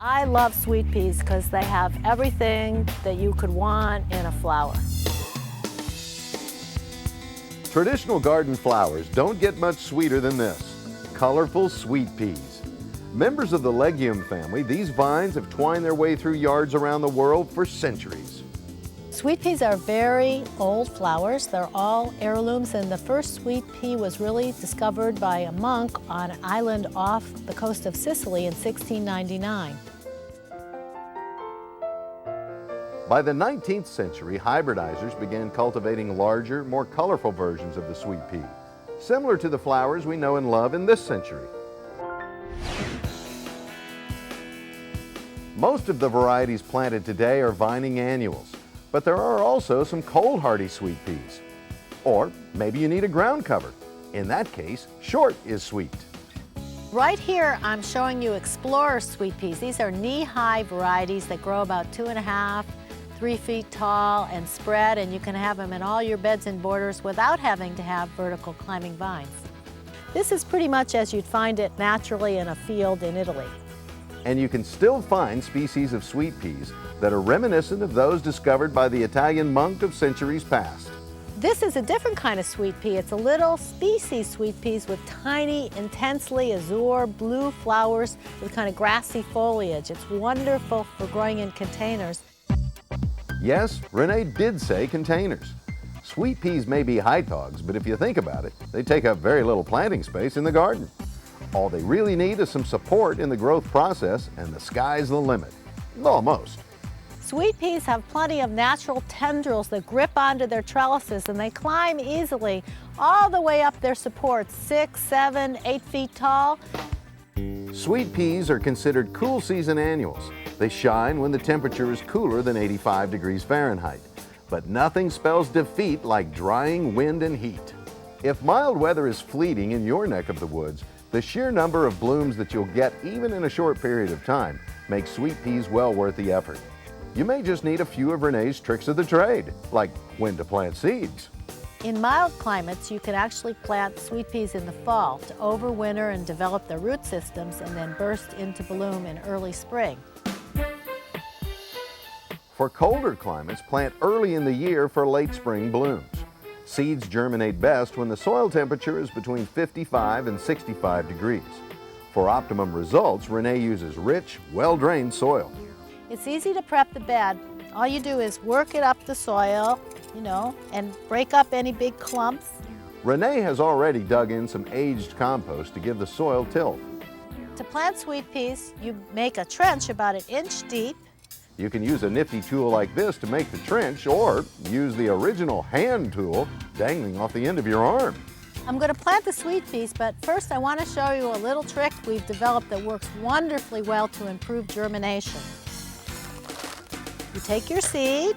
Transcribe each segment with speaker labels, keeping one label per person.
Speaker 1: I love sweet peas because they have everything that you could want in a flower.
Speaker 2: Traditional garden flowers don't get much sweeter than this: colorful sweet peas. Members of the legume family, these vines have twined their way through yards around the world for centuries.
Speaker 1: Sweet peas are very old flowers. They're all heirlooms, and the first sweet pea was really discovered by a monk on an island off the coast of Sicily in 1699.
Speaker 2: By the 19th century, hybridizers began cultivating larger, more colorful versions of the sweet pea, similar to the flowers we know and love in this century. Most of the varieties planted today are vining annuals, but there are also some cold hardy sweet peas. Or maybe you need a ground cover. In that case, short is sweet.
Speaker 1: Right here, I'm showing you Explorer sweet peas. These are knee-high varieties that grow about 2.5, 3 feet tall and spread, and you can have them in all your beds and borders without having to have vertical climbing vines. This is pretty much as you'd find it naturally in a field in Italy.
Speaker 2: And you can still find species of sweet peas that are reminiscent of those discovered by the Italian monk of centuries past.
Speaker 1: This is a different kind of sweet pea. It's a little species sweet peas with tiny, intensely azure blue flowers with kind of grassy foliage. It's wonderful for growing in containers.
Speaker 2: Yes, Renee did say containers. Sweet peas may be height hogs, but if you think about it, they take up very little planting space in the garden. All they really need is some support in the growth process, and the sky's the limit. Almost.
Speaker 1: Sweet peas have plenty of natural tendrils that grip onto their trellises, and they climb easily all the way up their supports, 6, 7, 8 feet tall.
Speaker 2: Sweet peas are considered cool season annuals. They shine when the temperature is cooler than 85 degrees Fahrenheit. But nothing spells defeat like drying wind and heat. If mild weather is fleeting in your neck of the woods, the sheer number of blooms that you'll get even in a short period of time makes sweet peas well worth the effort. You may just need a few of Renee's tricks of the trade, like when to plant seeds.
Speaker 1: In mild climates, you can actually plant sweet peas in the fall to overwinter and develop their root systems and then burst into bloom in early spring.
Speaker 2: For colder climates, plant early in the year for late spring blooms. Seeds germinate best when the soil temperature is between 55 and 65 degrees. For optimum results, Renee uses rich, well-drained soil.
Speaker 1: It's easy to prep the bed. All you do is work it up the soil, and break up any big clumps.
Speaker 2: Renee has already dug in some aged compost to give the soil tilth.
Speaker 1: To plant sweet peas, you make a trench about 1 inch deep.
Speaker 2: You can use a nifty tool like this to make the trench, or use the original hand tool dangling off the end of your arm.
Speaker 1: I'm going to plant the sweet peas, but first I want to show you a little trick we've developed that works wonderfully well to improve germination. You take your seed,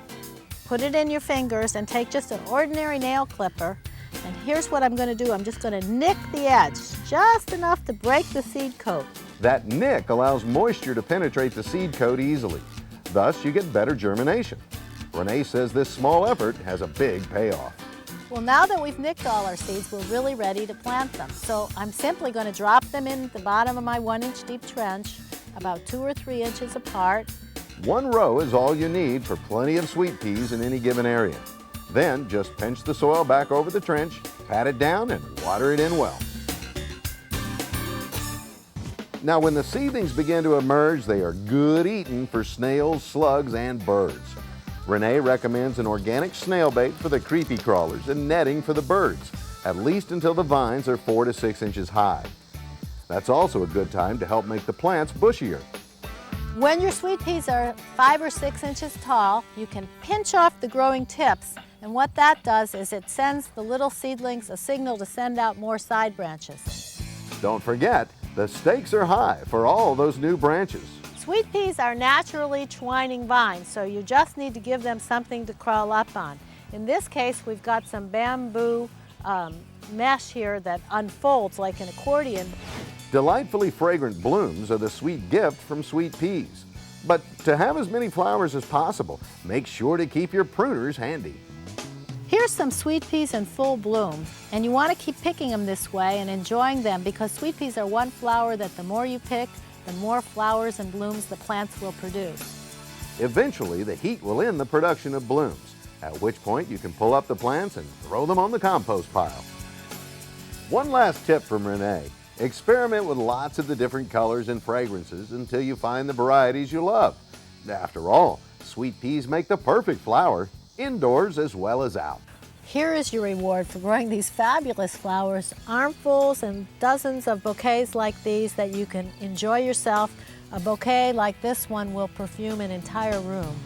Speaker 1: put it in your fingers, and take just an ordinary nail clipper. And here's what I'm going to do. I'm just going to nick the edge, just enough to break the seed coat.
Speaker 2: That nick allows moisture to penetrate the seed coat easily. Thus, you get better germination. Renee says this small effort has a big payoff.
Speaker 1: Well, now that we've nicked all our seeds, we're really ready to plant them. So I'm simply going to drop them in the bottom of my 1 inch deep trench, about 2 or 3 inches apart.
Speaker 2: 1 row is all you need for plenty of sweet peas in any given area. Then just pinch the soil back over the trench, pat it down, and water it in well. Now, when the seedlings begin to emerge, they are good eating for snails, slugs, and birds. Renee recommends an organic snail bait for the creepy crawlers and netting for the birds, at least until the vines are 4 to 6 inches high. That's also a good time to help make the plants bushier.
Speaker 1: When your sweet peas are 5 or 6 inches tall, you can pinch off the growing tips, and what that does is it sends the little seedlings a signal to send out more side branches.
Speaker 2: Don't forget, the stakes are high for all those new branches.
Speaker 1: Sweet peas are naturally twining vines, so you just need to give them something to crawl up on. In this case, we've got some bamboo mesh here that unfolds like an accordion.
Speaker 2: Delightfully fragrant blooms are the sweet gift from sweet peas. But to have as many flowers as possible, make sure to keep your pruners handy.
Speaker 1: Here's some sweet peas in full bloom, and you want to keep picking them this way and enjoying them, because sweet peas are one flower that the more you pick, the more flowers and blooms the plants will produce.
Speaker 2: Eventually, the heat will end the production of blooms, at which point you can pull up the plants and throw them on the compost pile. One last tip from Renee. Experiment with lots of the different colors and fragrances until you find the varieties you love. After all, sweet peas make the perfect flower, indoors as well as out.
Speaker 1: Here is your reward for growing these fabulous flowers, armfuls and dozens of bouquets like these that you can enjoy yourself. A bouquet like this one will perfume an entire room.